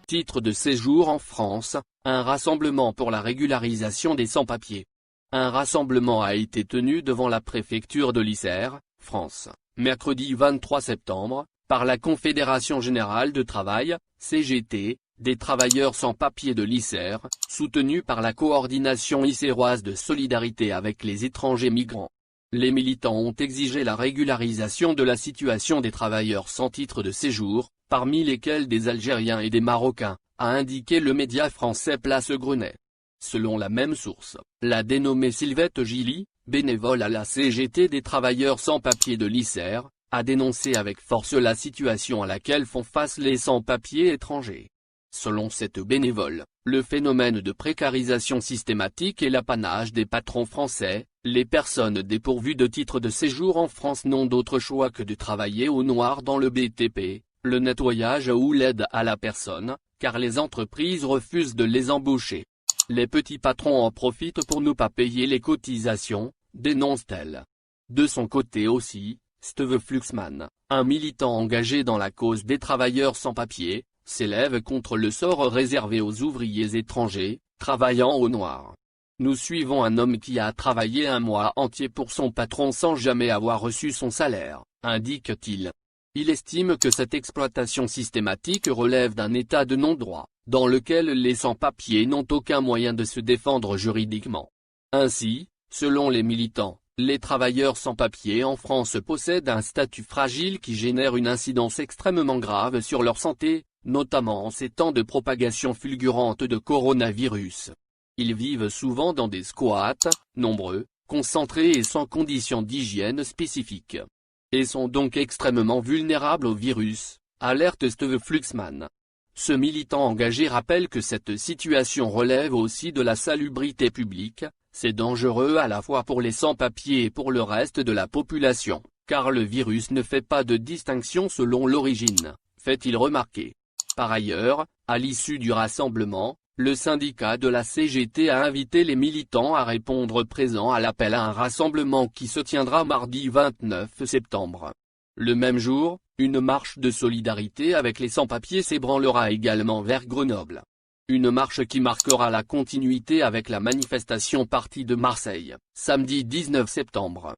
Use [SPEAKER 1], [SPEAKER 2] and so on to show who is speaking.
[SPEAKER 1] Titre de séjour en France, un rassemblement pour la régularisation des sans-papiers. Un rassemblement a été tenu devant la préfecture de l'Isère, France, mercredi 23 septembre, par la Confédération Générale de Travail, CGT, des travailleurs sans-papiers de l'Isère, soutenue par la Coordination iséroise de solidarité avec les étrangers migrants. Les militants ont exigé la régularisation de la situation des travailleurs sans titre de séjour, parmi lesquels des Algériens et des Marocains, a indiqué le média français Place Grenet. Selon la même source, la dénommée Sylvette Gilly, bénévole à la CGT des travailleurs sans-papiers de l'Isère, a dénoncé avec force la situation à laquelle font face les sans-papiers étrangers. Selon cette bénévole, le phénomène de précarisation systématique est l'apanage des patrons français. Les personnes dépourvues de titre de séjour en France n'ont d'autre choix que de travailler au noir dans le BTP, le nettoyage ou l'aide à la personne, car les entreprises refusent de les embaucher. Les petits patrons en profitent pour ne pas payer les cotisations, dénonce-t-elle. De son côté aussi, Steve Fluxman, un militant engagé dans la cause des travailleurs sans papier, s'élève contre le sort réservé aux ouvriers étrangers, travaillant au noir. Nous suivons un homme qui a travaillé un mois entier pour son patron sans jamais avoir reçu son salaire, indique-t-il. Il estime que cette exploitation systématique relève d'un état de non-droit, dans lequel les sans-papiers n'ont aucun moyen de se défendre juridiquement. Ainsi, selon les militants, les travailleurs sans-papiers en France possèdent un statut fragile qui génère une incidence extrêmement grave sur leur santé, notamment en ces temps de propagation fulgurante de coronavirus. Ils vivent souvent dans des squats, nombreux, concentrés et sans conditions d'hygiène spécifiques. Et sont donc extrêmement vulnérables au virus, alerte Steve Fluxman. Ce militant engagé rappelle que cette situation relève aussi de la salubrité publique, c'est dangereux à la fois pour les sans-papiers et pour le reste de la population, car le virus ne fait pas de distinction selon l'origine, fait-il remarquer. Par ailleurs, à l'issue du rassemblement, le syndicat de la CGT a invité les militants à répondre présents à l'appel à un rassemblement qui se tiendra mardi 29 septembre. Le même jour, une marche de solidarité avec les sans-papiers s'ébranlera également vers Grenoble. Une marche qui marquera la continuité avec la manifestation partie de Marseille, samedi 19 septembre.